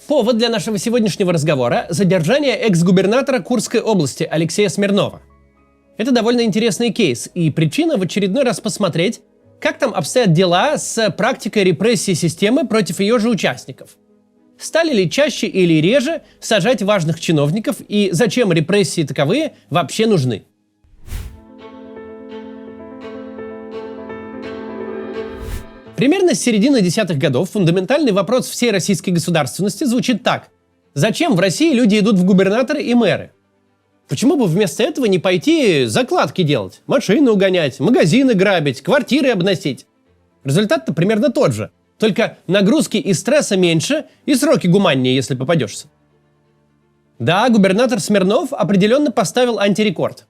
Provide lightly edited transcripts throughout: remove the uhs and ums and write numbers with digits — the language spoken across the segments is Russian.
Повод для нашего сегодняшнего разговора – задержание экс-губернатора Курской области Алексея Смирнова. Это довольно интересный кейс, и причина в очередной раз посмотреть, как там обстоят дела с практикой репрессии системы против ее же участников. Стали ли чаще или реже сажать важных чиновников, и зачем репрессии таковые вообще нужны? Примерно с середины десятых годов фундаментальный вопрос всей российской государственности звучит так. Зачем в России люди идут в губернаторы и мэры? Почему бы вместо этого не пойти закладки делать, машины угонять, магазины грабить, квартиры обносить? Результат-то примерно тот же. Только нагрузки и стресса меньше, и сроки гуманнее, если попадешься. Да, губернатор Смирнов определенно поставил антирекорд.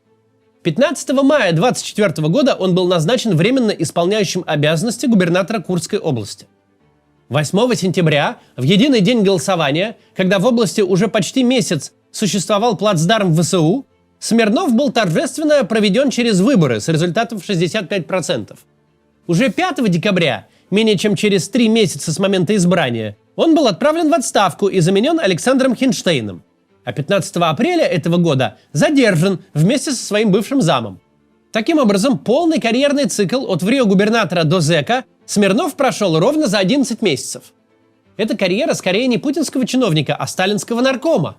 15 мая 2024 года он был назначен временно исполняющим обязанности губернатора Курской области. 8 сентября, в единый день голосования, когда в области уже почти месяц существовал плацдарм ВСУ, Смирнов был торжественно проведен через выборы с результатом в 65%. Уже 5 декабря, менее чем через 3 месяца с момента избрания, он был отправлен в отставку и заменен Александром Хинштейном. А 15 апреля этого года задержан вместе со своим бывшим замом. Таким образом, полный карьерный цикл от врио-губернатора до зэка Смирнов прошел ровно за 11 месяцев. Это карьера скорее не путинского чиновника, а сталинского наркома.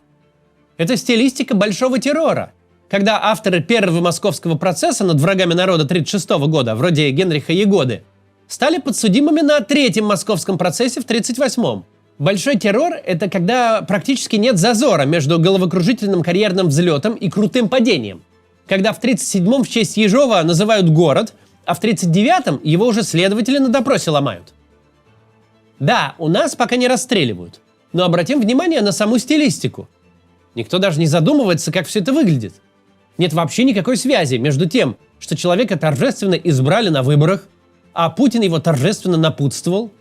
Это стилистика большого террора, когда авторы первого московского процесса над врагами народа 1936 года, вроде Генриха Ягоды, стали подсудимыми на третьем московском процессе в 1938. Большой террор – это когда практически нет зазора между головокружительным карьерным взлетом и крутым падением. Когда в 1937-м в честь Ежова называют город, а в 1939-м его уже следователи на допросе ломают. Да, у нас пока не расстреливают, но обратим внимание на саму стилистику. Никто даже не задумывается, как все это выглядит. Нет вообще никакой связи между тем, что человека торжественно избрали на выборах, а Путин его торжественно напутствовал.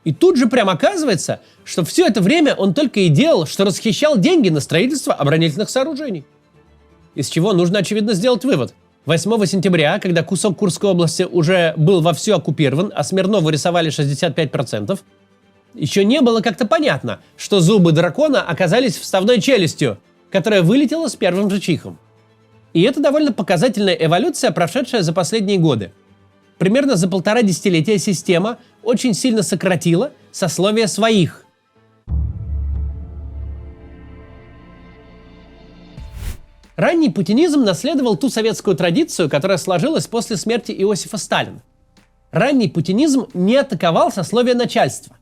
И тут же прямо оказывается, что все это время он только и делал, что расхищал деньги на строительство оборонительных сооружений. Из чего нужно, очевидно, сделать вывод. 8 сентября, когда кусок Курской области уже был вовсю оккупирован, а Смирнову рисовали 65%, еще не было как-то понятно, что зубы дракона оказались вставной челюстью, которая вылетела с первым же чихом. И это довольно показательная эволюция, прошедшая за последние годы. Примерно за 1,5 десятилетия система очень сильно сократила сословие своих. Ранний путинизм наследовал ту советскую традицию, которая сложилась после смерти Иосифа Сталина. Ранний путинизм не атаковал сословие начальства.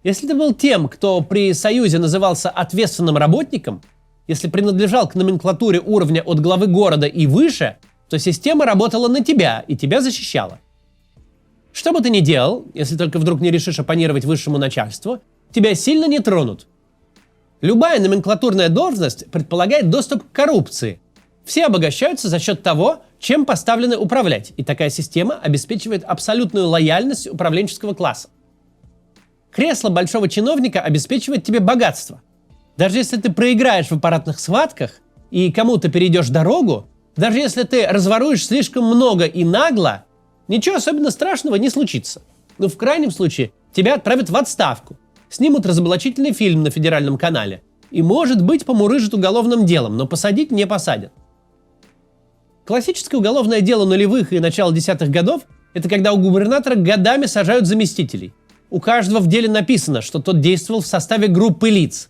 Если ты был тем, кто при Союзе назывался ответственным работником, если принадлежал к номенклатуре уровня от главы города и выше, то система работала на тебя и тебя защищала. Что бы ты ни делал, если только вдруг не решишь оппонировать высшему начальству, тебя сильно не тронут. Любая номенклатурная должность предполагает доступ к коррупции. Все обогащаются за счет того, чем поставлены управлять, и такая система обеспечивает абсолютную лояльность управленческого класса. Кресло большого чиновника обеспечивает тебе богатство. Даже если ты проиграешь в аппаратных схватках и кому-то перейдешь дорогу, даже если ты разворуешь слишком много и нагло, ничего особенно страшного не случится. Но в крайнем случае тебя отправят в отставку, снимут разоблачительный фильм на федеральном канале и, может быть, помурыжат уголовным делом, но посадить не посадят. Классическое уголовное дело нулевых и начала десятых годов – это когда у губернатора годами сажают заместителей. У каждого в деле написано, что тот действовал в составе группы лиц.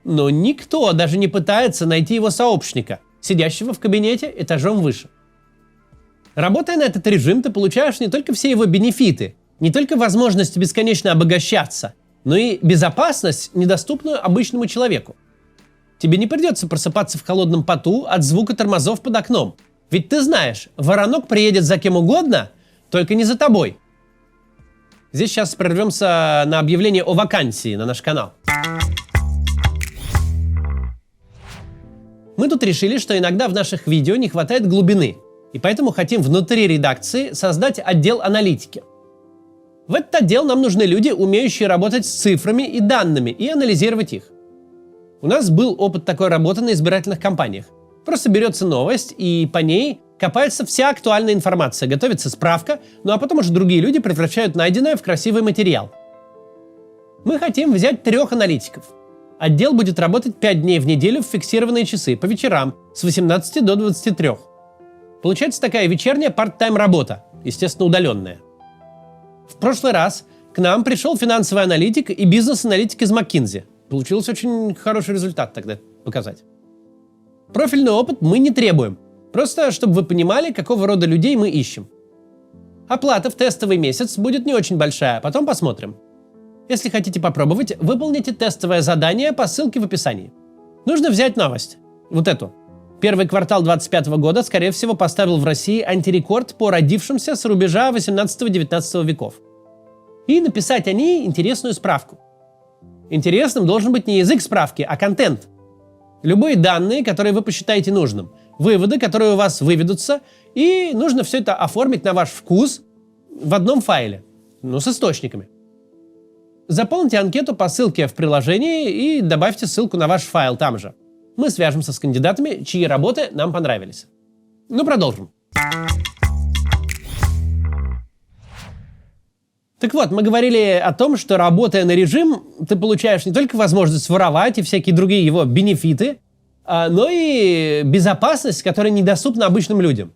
Но никто даже не пытается найти его сообщника, сидящего в кабинете этажом выше. Работая на этот режим, ты получаешь не только все его бенефиты, не только возможность бесконечно обогащаться, но и безопасность, недоступную обычному человеку. Тебе не придется просыпаться в холодном поту от звука тормозов под окном. Ведь ты знаешь, воронок приедет за кем угодно, только не за тобой. Здесь сейчас прервемся на объявление о вакансии на наш канал. Мы тут решили, что иногда в наших видео не хватает глубины, и поэтому хотим внутри редакции создать отдел аналитики. В этот отдел нам нужны люди, умеющие работать с цифрами и данными и анализировать их. У нас был опыт такой работы на избирательных кампаниях. Просто берется новость, и по ней копается вся актуальная информация, готовится справка, ну а потом уже другие люди превращают найденное в красивый материал. Мы хотим взять 3 аналитиков. Отдел будет работать 5 дней в неделю в фиксированные часы, по вечерам, с 18 до 23. Получается такая вечерняя парт-тайм работа, естественно, удаленная. В прошлый раз к нам пришел финансовый аналитик и бизнес-аналитик из McKinsey. Получился очень хороший результат тогда показать. Профильный опыт мы не требуем, просто чтобы вы понимали, какого рода людей мы ищем. Оплата в тестовый месяц будет не очень большая, а потом посмотрим. Если хотите попробовать, выполните тестовое задание по ссылке в описании. Нужно взять новость. Вот эту. Первый квартал 2025 года, скорее всего, поставил в России антирекорд по родившимся с рубежа 18-19 веков. И написать о ней интересную справку. Интересным должен быть не язык справки, а контент. Любые данные, которые вы посчитаете нужным. Выводы, которые у вас выведутся. И нужно все это оформить на ваш вкус в одном файле. С источниками. Заполните анкету по ссылке в приложении и добавьте ссылку на ваш файл там же. Мы свяжемся с кандидатами, чьи работы нам понравились. Продолжим. Так вот, мы говорили о том, что работая на режим, ты получаешь не только возможность воровать и всякие другие его бенефиты, но и безопасность, которая недоступна обычным людям.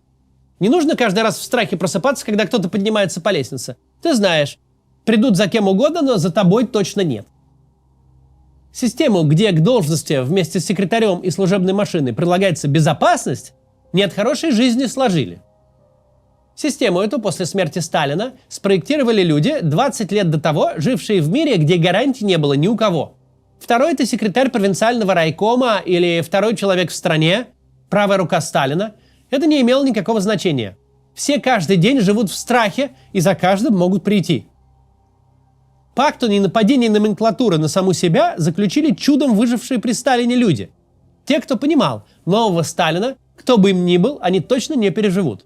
Не нужно каждый раз в страхе просыпаться, когда кто-то поднимается по лестнице. Ты знаешь, придут за кем угодно, но за тобой точно нет. Систему, где к должности вместе с секретарем и служебной машиной прилагается безопасность, не от хорошей жизни сложили. Систему эту после смерти Сталина спроектировали люди 20 лет до того, жившие в мире, где гарантий не было ни у кого. Второй – это секретарь провинциального райкома или второй человек в стране, правая рука Сталина. Это не имело никакого значения. Все каждый день живут в страхе и за каждым могут прийти. Пакт о ненападении номенклатуры на саму себя заключили чудом выжившие при Сталине люди. Те, кто понимал, нового Сталина, кто бы им ни был, они точно не переживут.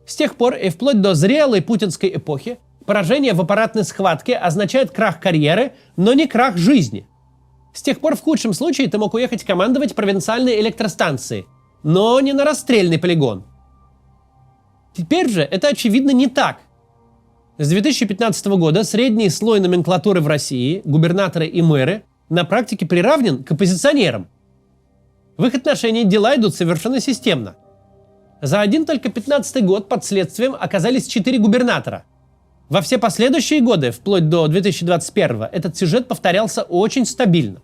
С тех пор и вплоть до зрелой путинской эпохи поражение в аппаратной схватке означает крах карьеры, но не крах жизни. С тех пор в худшем случае ты мог уехать командовать провинциальной электростанцией, но не на расстрельный полигон. Теперь же это очевидно не так. С 2015 года средний слой номенклатуры в России, губернаторы и мэры, на практике приравнен к оппозиционерам. В их отношении дела идут совершенно системно. За один только 15 год под следствием оказались 4 губернатора. Во все последующие годы, вплоть до 2021, этот сюжет повторялся очень стабильно.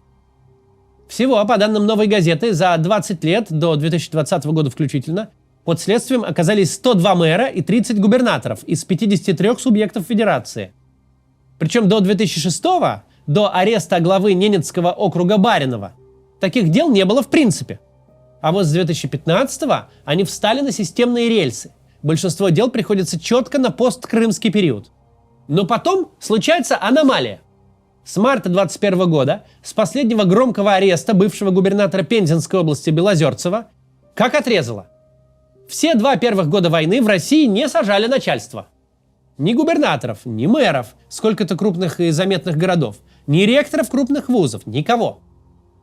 Всего, по данным «Новой газеты», за 20 лет, до 2020 года включительно, под следствием оказались 102 мэра и 30 губернаторов из 53 субъектов федерации. Причем до 2006 до ареста главы Ненецкого округа Баринова, таких дел не было в принципе. А вот с 2015 они встали на системные рельсы. Большинство дел приходится четко на посткрымский период. Но потом случается аномалия. С марта 2021 года, с последнего громкого ареста бывшего губернатора Пензенской области Белозерцева, как отрезало. Все 2 первых года войны в России не сажали начальство. Ни губернаторов, ни мэров, сколько-то крупных и заметных городов, ни ректоров крупных вузов, никого.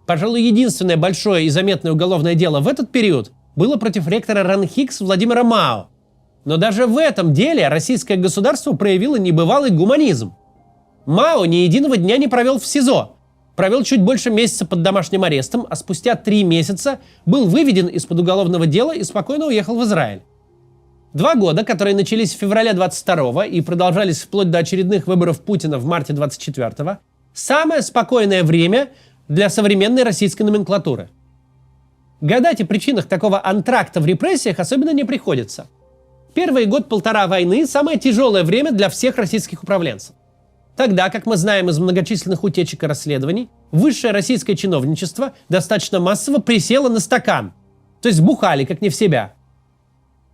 Пожалуй, единственное большое и заметное уголовное дело в этот период было против ректора РАНХИКС Владимира Мао. Но даже в этом деле российское государство проявило небывалый гуманизм. Мао ни единого дня не провел в СИЗО. Провел чуть больше месяца под домашним арестом, а спустя 3 месяца был выведен из-под уголовного дела и спокойно уехал в Израиль. 2 года, которые начались в феврале 22 и продолжались вплоть до очередных выборов Путина в марте 24, самое спокойное время для современной российской номенклатуры. Гадать о причинах такого антракта в репрессиях особенно не приходится. Первый год-полтора войны – самое тяжелое время для всех российских управленцев. Тогда, как мы знаем из многочисленных утечек и расследований, высшее российское чиновничество достаточно массово присело на стакан, то есть бухали как не в себя.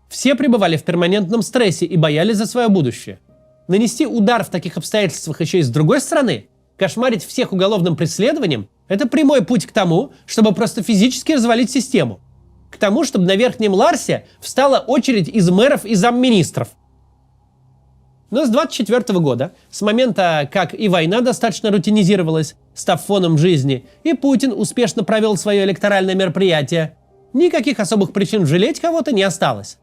Все пребывали в перманентном стрессе и боялись за свое будущее. Нанести удар в таких обстоятельствах еще и с другой стороны, кошмарить всех уголовным преследованием – это прямой путь к тому, чтобы просто физически развалить систему. К тому, чтобы на Верхнем Ларсе встала очередь из мэров и замминистров. Но с 24 года, с момента, как и война достаточно рутинизировалась, став фоном жизни, и Путин успешно провел свое электоральное мероприятие, никаких особых причин жалеть кого-то не осталось.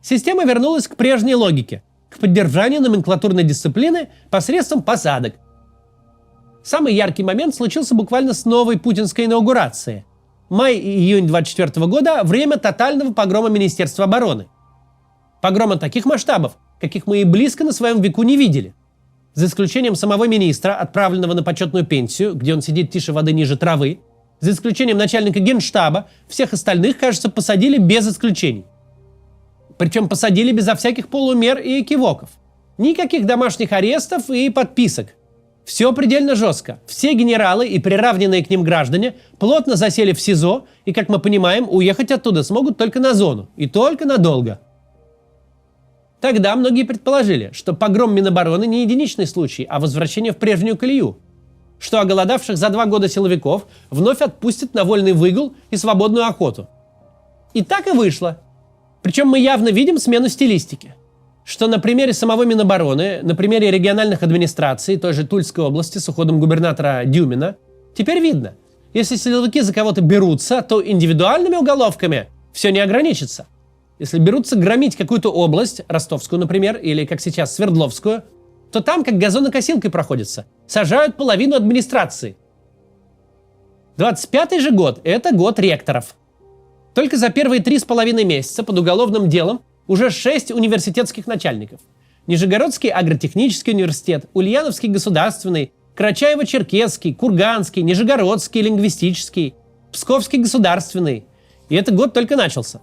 Система вернулась к прежней логике, к поддержанию номенклатурной дисциплины посредством посадок. Самый яркий момент случился буквально с новой путинской инаугурации. Май и июнь 24 года – время тотального погрома Министерства обороны. Погрома таких масштабов, каких мы и близко на своем веку не видели. За исключением самого министра, отправленного на почетную пенсию, где он сидит тише воды ниже травы, за исключением начальника генштаба, всех остальных, кажется, посадили без исключений. Причем посадили безо всяких полумер и экивоков. Никаких домашних арестов и подписок. Все предельно жестко. Все генералы и приравненные к ним граждане плотно засели в СИЗО, и, как мы понимаем, уехать оттуда смогут только на зону. И только надолго. Тогда многие предположили, что погром Минобороны не единичный случай, а возвращение в прежнюю колею. Что оголодавших за 2 года силовиков вновь отпустят на вольный выгул и свободную охоту. И так и вышло. Причем мы явно видим смену стилистики. Что на примере самого Минобороны, на примере региональных администраций, той же Тульской области с уходом губернатора Дюмина, теперь видно, если силовики за кого-то берутся, то индивидуальными уголовками все не ограничится. Если берутся громить какую-то область, ростовскую, например, или, как сейчас, Свердловскую, то там как газонокосилкой проходится, сажают половину администрации. 25-й же год – это год ректоров. Только за первые 3,5 месяца под уголовным делом уже 6 университетских начальников. Нижегородский агротехнический университет, Ульяновский государственный, Карачаево-Черкесский, Курганский, Нижегородский лингвистический, Псковский государственный. И это год только начался.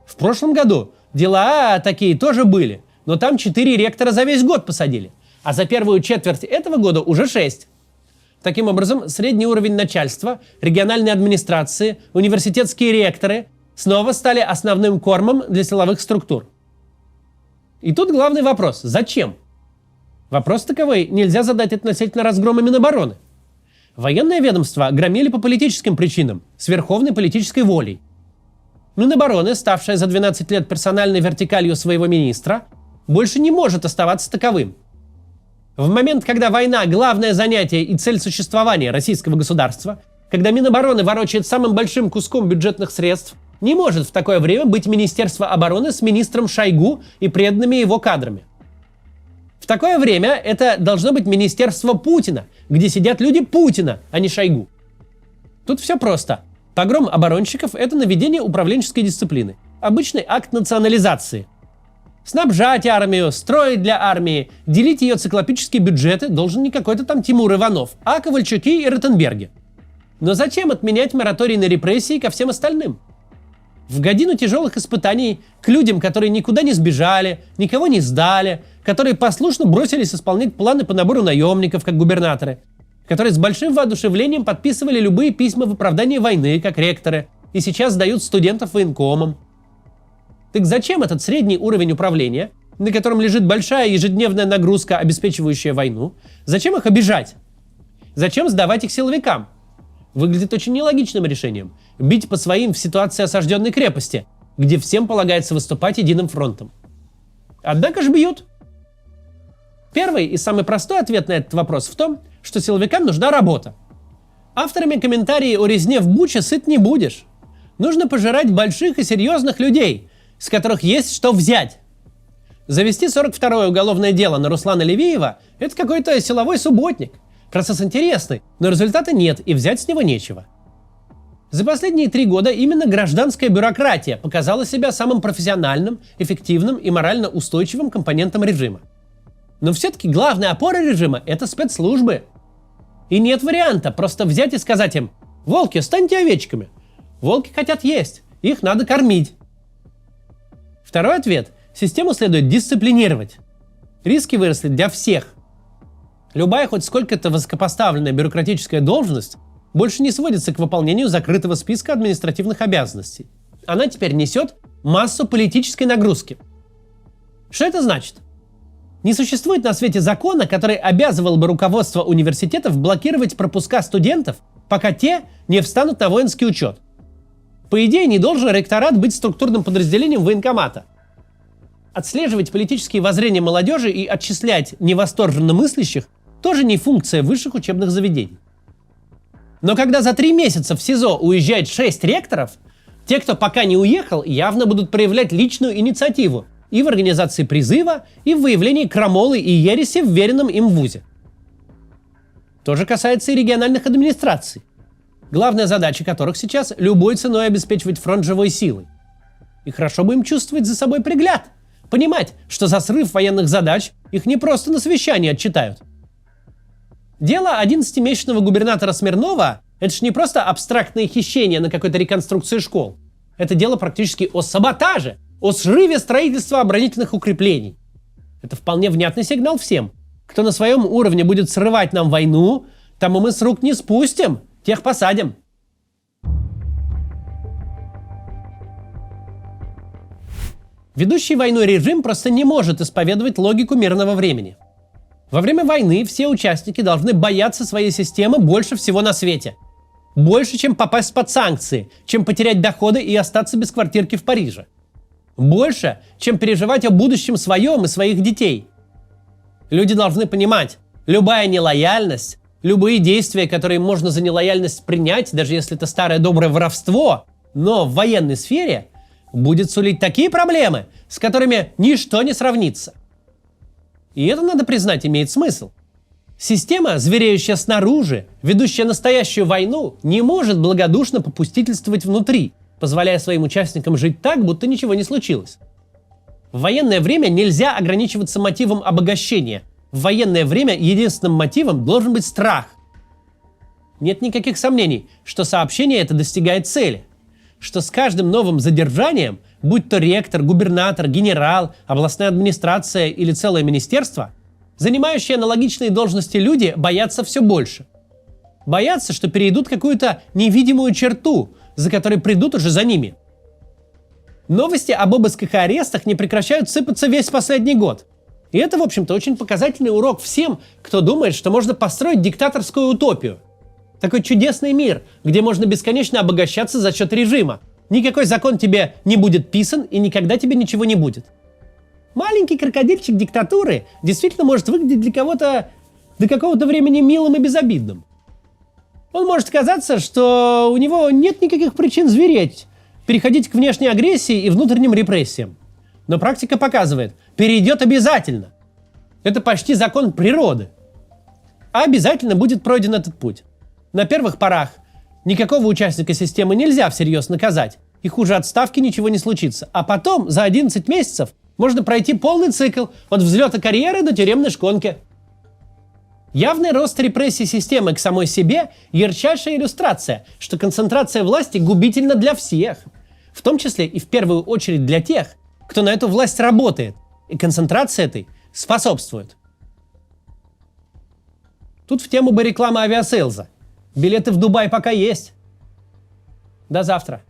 В прошлом году дела такие тоже были, но там 4 ректора за весь год посадили, а за первую четверть этого года уже 6. Таким образом, средний уровень начальства, региональной администрации, университетские ректоры снова стали основным кормом для силовых структур. И тут главный вопрос – зачем? Вопрос таковой нельзя задать относительно разгрома Минобороны. Военное ведомство громили по политическим причинам, с верховной политической волей. Минобороны, ставшая за 12 лет персональной вертикалью своего министра, больше не может оставаться таковым. В момент, когда война – главное занятие и цель существования российского государства, когда Минобороны ворочает самым большим куском бюджетных средств, не может в такое время быть Министерство обороны с министром Шойгу и преданными его кадрами. В такое время это должно быть Министерство Путина, где сидят люди Путина, а не Шойгу. Тут все просто. Погром оборонщиков – это наведение управленческой дисциплины. Обычный акт национализации. Снабжать армию, строить для армии, делить ее циклопические бюджеты должен не какой-то там Тимур Иванов, а Ковальчуки и Ротенберги. Но зачем отменять мораторий на репрессии ко всем остальным? В годину тяжелых испытаний к людям, которые никуда не сбежали, никого не сдали, которые послушно бросились исполнять планы по набору наемников, как губернаторы, которые с большим воодушевлением подписывали любые письма в оправдании войны, как ректоры, и сейчас сдают студентов военкомам. Так зачем этот средний уровень управления, на котором лежит большая ежедневная нагрузка, обеспечивающая войну, зачем их обижать? Зачем сдавать их силовикам? Выглядит очень нелогичным решением – бить по своим в ситуации осажденной крепости, где всем полагается выступать единым фронтом. Однако же бьют. Первый и самый простой ответ на этот вопрос в том, что силовикам нужна работа. Авторами комментариев о резне в Буче сыт не будешь. Нужно пожирать больших и серьезных людей, с которых есть что взять. Завести 42-е уголовное дело на Руслана Левиева – это какой-то силовой субботник. Процесс интересный, но результата нет и взять с него нечего. За последние 3 года именно гражданская бюрократия показала себя самым профессиональным, эффективным и морально устойчивым компонентом режима. Но все-таки главная опора режима – это спецслужбы. И нет варианта просто взять и сказать им: «Волки, станьте овечками». Волки хотят есть, их надо кормить. Второй ответ – систему следует дисциплинировать. Риски выросли для всех. Любая хоть сколько-то высокопоставленная бюрократическая должность больше не сводится к выполнению закрытого списка административных обязанностей. Она теперь несет массу политической нагрузки. Что это значит? Не существует на свете закона, который обязывал бы руководство университетов блокировать пропуска студентов, пока те не встанут на воинский учет. По идее, не должен ректорат быть структурным подразделением военкомата. Отслеживать политические воззрения молодежи и отчислять невосторженно мыслящих тоже не функция высших учебных заведений. Но когда за 3 месяца в СИЗО уезжает 6 ректоров, те, кто пока не уехал, явно будут проявлять личную инициативу и в организации призыва, и в выявлении крамолы и ереси в веренном им вузе. То же касается и региональных администраций, главная задача которых сейчас любой ценой обеспечивать фронт живой силой. И хорошо бы им чувствовать за собой пригляд, понимать, что за срыв военных задач их не просто на совещании отчитают. Дело 11-месячного губернатора Смирнова – это ж не просто абстрактное хищение на какой-то реконструкции школ. Это дело практически о саботаже, о срыве строительства оборонительных укреплений. Это вполне внятный сигнал всем. Кто на своем уровне будет срывать нам войну, тому мы с рук не спустим, тех посадим. Ведущий войну режим просто не может исповедовать логику мирного времени. Во время войны все участники должны бояться своей системы больше всего на свете. Больше, чем попасть под санкции, чем потерять доходы и остаться без квартирки в Париже. Больше, чем переживать о будущем своем и своих детей. Люди должны понимать, любая нелояльность, любые действия, которые можно за нелояльность принять, даже если это старое доброе воровство, но в военной сфере будет сулить такие проблемы, с которыми ничто не сравнится. И это, надо признать, имеет смысл. Система, звереющая снаружи, ведущая настоящую войну, не может благодушно попустительствовать внутри, позволяя своим участникам жить так, будто ничего не случилось. В военное время нельзя ограничиваться мотивом обогащения. В военное время единственным мотивом должен быть страх. Нет никаких сомнений, что сообщение это достигает цели. Что с каждым новым задержанием, будь то ректор, губернатор, генерал, областная администрация или целое министерство, занимающие аналогичные должности люди боятся все больше. Боятся, что перейдут какую-то невидимую черту, за которой придут уже за ними. Новости об обысках и арестах не прекращают сыпаться весь последний год. И это, в общем-то, очень показательный урок всем, кто думает, что можно построить диктаторскую утопию. Такой чудесный мир, где можно бесконечно обогащаться за счет режима. Никакой закон тебе не будет писан и никогда тебе ничего не будет. Маленький крокодильчик диктатуры действительно может выглядеть для кого-то до какого-то времени милым и безобидным. Он может казаться, что у него нет никаких причин звереть, переходить к внешней агрессии и внутренним репрессиям. Но практика показывает, перейдет обязательно. Это почти закон природы. А обязательно будет пройден этот путь. На первых порах никакого участника системы нельзя всерьез наказать, и хуже отставки ничего не случится. А потом, за 11 месяцев, можно пройти полный цикл от взлета карьеры до тюремной шконки. Явный рост репрессий системы к самой себе – ярчайшая иллюстрация, что концентрация власти губительна для всех, в том числе и в первую очередь для тех, кто на эту власть работает, и концентрация этой способствует. Тут в тему бы реклама авиасейлза. Билеты в Дубай пока есть. До завтра.